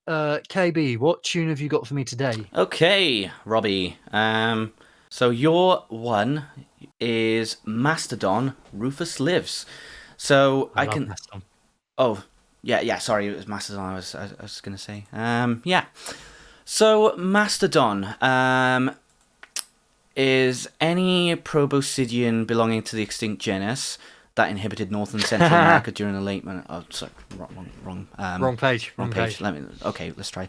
KB, what tune have you got for me today? Okay, Robbie. So your one is Mastodon. Rufus lives. So I I love can. that song. Oh, yeah. Sorry, it was Mastodon. I was gonna say. Yeah. So Mastodon. Is any proboscidean belonging to the extinct genus that inhabited North and Central America during the late. Oh, sorry, wrong. Wrong page. Wrong Wrong page. page. Okay, let's try.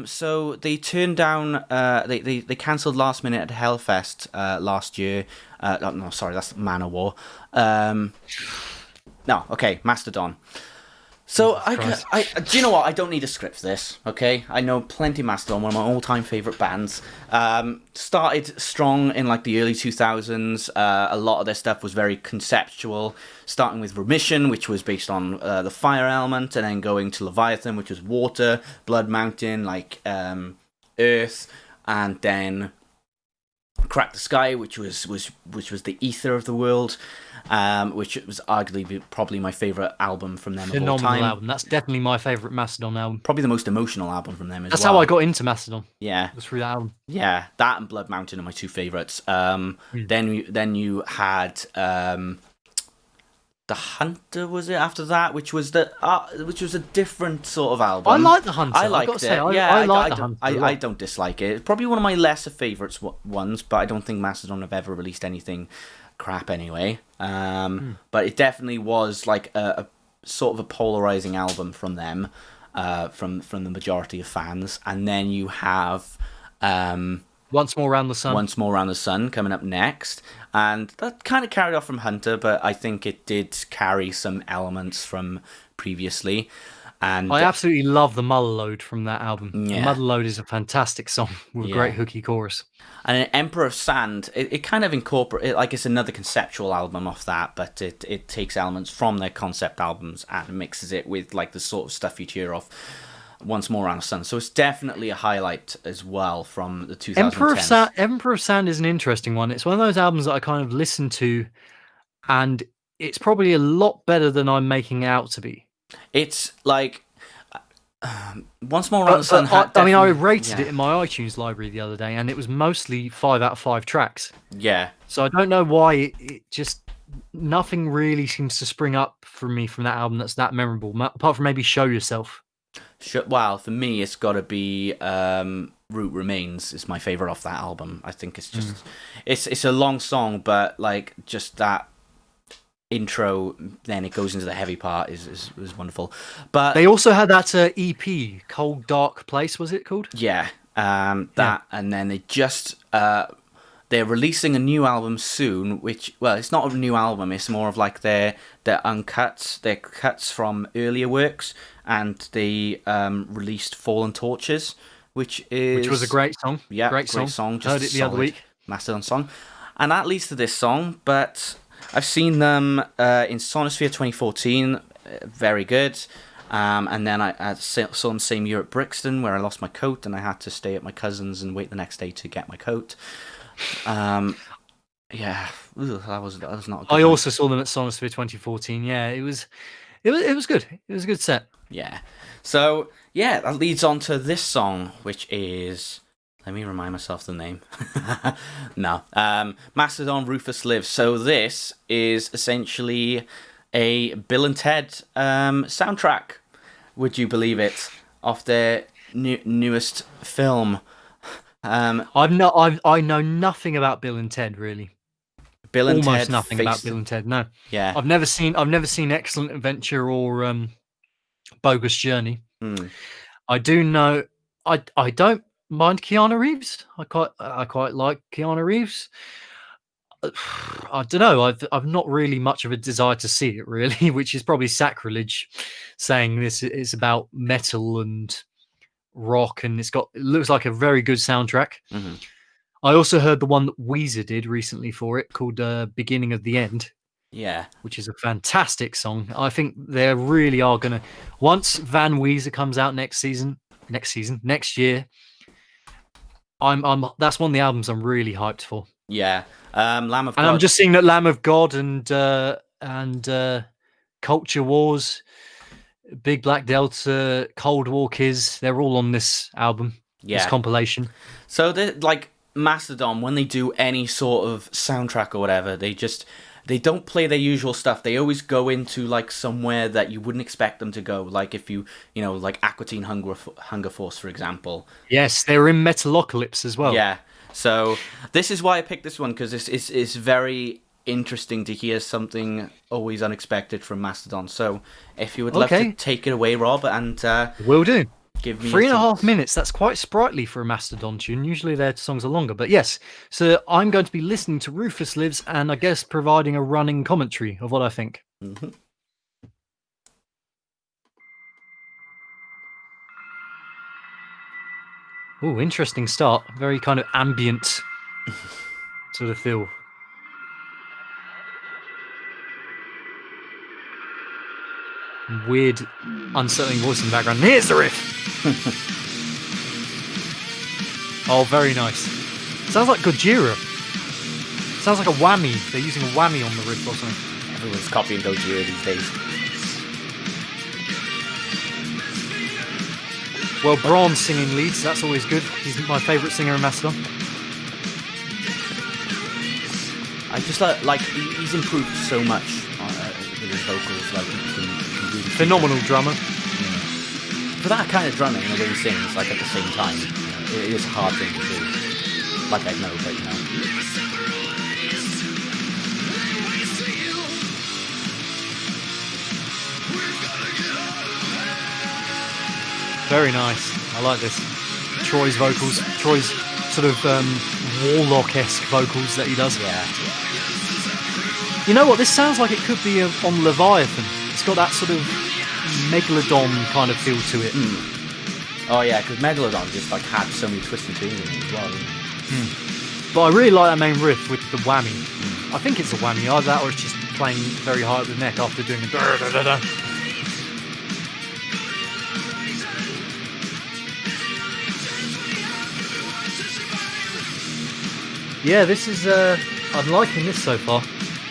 So they turned down. They cancelled last minute at Hellfest last year. No, sorry, that's Manowar. No, okay, Mastodon. So Jesus do you know what? I don't need a script for this. Okay, I know plenty of Mastodon, one of my all-time favorite bands. Started strong in like the early 2000s. A lot of their stuff was very conceptual, starting with Remission, which was based on the fire element, and then going to Leviathan, which was water, Blood Mountain, like earth, and then Crack the Sky, which was the ether of the world. Which was arguably probably my favourite album from them of all Phenomenal time. album. That's definitely my favourite Mastodon album. Probably the most emotional album from them as That's well. how I got into Mastodon. Yeah. Was through that album. Yeah, that and Blood Mountain are my two favourites. Then you had The Hunter, was it after that, which was a different sort of album. I like The Hunter. I liked it. I like The Hunter. I don't dislike it. It's probably one of my lesser favourites ones, but I don't think Mastodon have ever released anything crap anyway. But it definitely was like a sort of a polarizing album from them, from the majority of fans. And then you have Once More Around the Sun. Once More Around the Sun coming up next, and that kind of carried off from Hunter, but I think it did carry some elements from previously. And I absolutely love the Mother Lode from that album. Yeah. The Mother Lode is a fantastic song with a great hooky chorus. And Emperor of Sand, it kind of incorporates, like it's another conceptual album off that, but it takes elements from their concept albums and mixes it with like the sort of stuff you'd hear off Once More Around the Sun. So it's definitely a highlight as well from the 2010s. Emperor of Sand is an interesting one. It's one of those albums that I kind of listen to, and it's probably a lot better than I'm making it out to be. It's like Once More Around the Sun. I rated it in my iTunes library the other day, and it was mostly 5 out of 5 tracks. Yeah. So I don't know why it just nothing really seems to spring up for me from that album that's that memorable, apart from maybe Show Yourself. Well, for me, it's got to be Root Remains is my favorite off that album. I think it's just it's a long song, but like just that intro, then it goes into the heavy part is wonderful. But they also had that EP, Cold Dark Place, was it called? Yeah, and then they just they're releasing a new album soon, which, well, it's not a new album, it's more of like their uncuts, their cuts from earlier works, and they released Fallen Torches, which was a great song. Yeah, great song. Just heard it the other week. Mastodon song, and that leads to this song. But I've seen them in Sonosphere 2014, very good. And then I saw them same year at Brixton, where I lost my coat and I had to stay at my cousin's and wait the next day to get my coat. Yeah, that was not a good I night. also saw them at Sonosphere 2014. Yeah, it was good. It was a good set. Yeah. So yeah, that leads on to this song, which is, let me remind myself the name. No. Mastodon Rufus Lives. So this is essentially a Bill and Ted soundtrack. Would you believe it? Off their newest film. I know nothing about Bill and Ted, really. Bill and Almost Ted nothing about Bill and Ted. No. Yeah. I've never seen Excellent Adventure or Bogus Journey. I do know. I don't mind Keanu Reeves. I quite like Keanu Reeves. I don't know. I've not really much of a desire to see it, really, which is probably sacrilege, saying this is about metal and rock, and it looks like a very good soundtrack. Mm-hmm. I also heard the one that Weezer did recently for it, called "Beginning of the End." Yeah, which is a fantastic song. I think they really are gonna. Once Van Weezer comes out next year, I'm. That's one of the albums I'm really hyped for. Yeah, Lamb of God. And I'm just seeing that Lamb of God and Culture Wars Big Black Delta, Cold War Kids, they're all on this album, this compilation. So, like, Mastodon, when they do any sort of soundtrack or whatever, they don't play their usual stuff. They always go into, like, somewhere that you wouldn't expect them to go. Like, if you know, like Aqua Teen Hunger Force, for example. Yes, they were in Metalocalypse as well. Yeah. So, this is why I picked this one, because it's very interesting to hear something always unexpected from Mastodon. So, if you would love to take it away, Rob, and will do. Give me 3.5 minutes. That's quite sprightly for a Mastodon tune. Usually their songs are longer, but yes. So I'm going to be listening to Rufus Lives, and I guess providing a running commentary of what I think. Mm-hmm. Oh, interesting start. Very kind of ambient sort of feel. Weird, unsettling voice in the background. Here's the riff. Oh, very nice. Sounds like Gojira. Sounds like a whammy. They're using a whammy on the riff or something. Everyone's copying Gojira these days. Well, Braun's singing leads. That's always good. He's my favourite singer in Mastodon. I just like he's improved so much with his vocals. Like he can really phenomenal drummer. For that kind of drumming, the way he sings, like at the same time, it is a hard thing to do. Like I know, but you know. Very nice. I like this. Troy's vocals. Troy's sort of Warlock-esque vocals that he does. Yeah. You know what? This sounds like it could be on Leviathan. It's got that sort of Megalodon kind of feel to it. Oh yeah, because Megalodon just like had so many twists and turns in it as well. But I really like that main riff with the whammy. I think it's a whammy, either that or it's just playing very high up the neck after doing a da-da-da-da. Yeah, this is I'm liking this so far.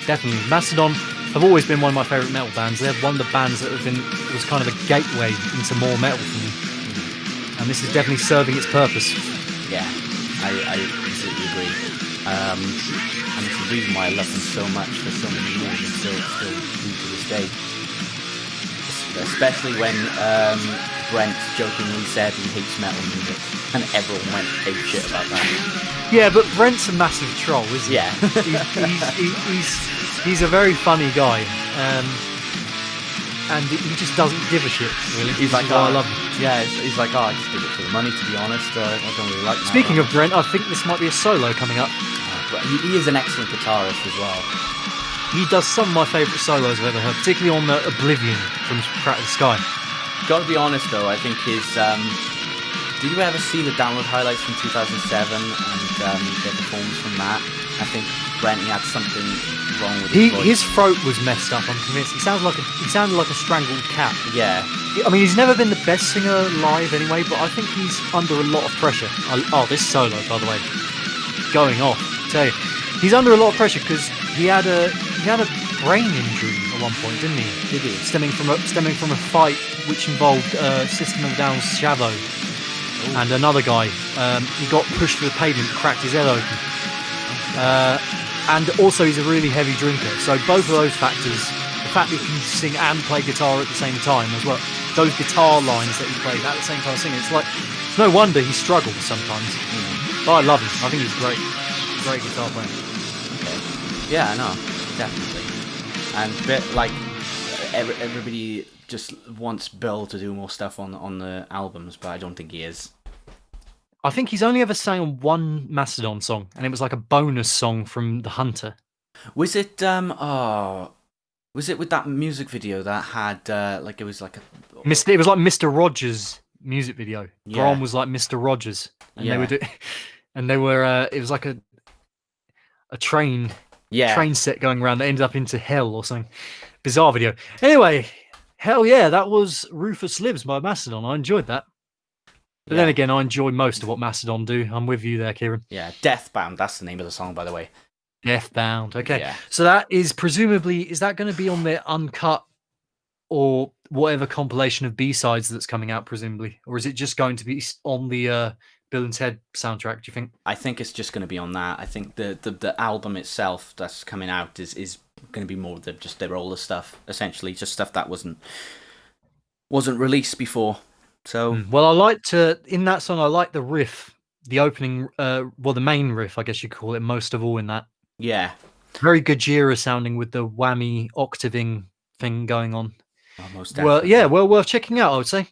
Definitely. Mastodon have always been one of my favourite metal bands. They're one of the bands that was kind of a gateway into more metal for me. And this is definitely serving its purpose. Yeah, I completely agree. And it's the reason why I love them so much for so many years and still do to this day. Especially when Brent jokingly said he hates metal music and everyone went ape shit about that. Yeah, but Brent's a massive troll, isn't he? Yeah. He's a very funny guy. And he just doesn't give a shit, really. He's like, I love him. Yeah, he's like, I just did it for the money, to be honest. I don't really like that. Speaking of Brent, I think this might be a solo coming up. But he is an excellent guitarist as well. He does some of my favourite solos I've ever heard, particularly on Oblivion from Crack the Sky. Gotta be honest though, I think his... did you ever see the download highlights from 2007 and the performance from that? I think Brent, he had something wrong with his voice. His throat was messed up, I'm convinced. He sounded like a strangled cat. Yeah. I mean, he's never been the best singer live anyway, but I think he's under a lot of pressure. Oh, this solo, by the way, going off. I tell you, he's under a lot of pressure because he had a brain injury at one point, didn't he? Did he? Stemming from a fight which involved System of a Down's Shavo and another guy. He got pushed to the pavement, cracked his head open. And also he's a really heavy drinker. So both of those factors, the fact that he can sing and play guitar at the same time as well, those guitar lines that he played at the same time singing, it's like, no wonder he struggles sometimes. But I love him. I think he's great. Great guitar player. Okay. Yeah, I know. Definitely. And a bit like everybody just wants Bill to do more stuff on the albums, but I don't think he is. I think he's only ever sang on one Mastodon song, and it was like a bonus song from The Hunter. Was it was it with that music video that had like it was like a it was like Mr. Rogers' music video. Yeah. Braun was like Mr. Rogers, and they were it was like a train set going around that ended up into hell or something. Bizarre video. Anyway, hell yeah, that was Rufus Lives by Mastodon. I enjoyed that. But then again, I enjoy most of what Mastodon do. I'm with you there, Kieran. Yeah, Deathbound, that's the name of the song, by the way. Deathbound, okay. Yeah. So that is presumably, is that going to be on their uncut or whatever compilation of B-sides that's coming out, presumably, or is it just going to be on the Bill and Ted soundtrack? Do you think? I think it's just going to be on that. I think the album itself that's coming out is going to be more than just their older stuff, essentially, just stuff that wasn't released before. So well, I liked in that song. I like the riff, the opening, the main riff, I guess you call it, most of all in that. Yeah, very Gojira sounding with the whammy octaving thing going on. most definitely. Well, worth checking out, I would say.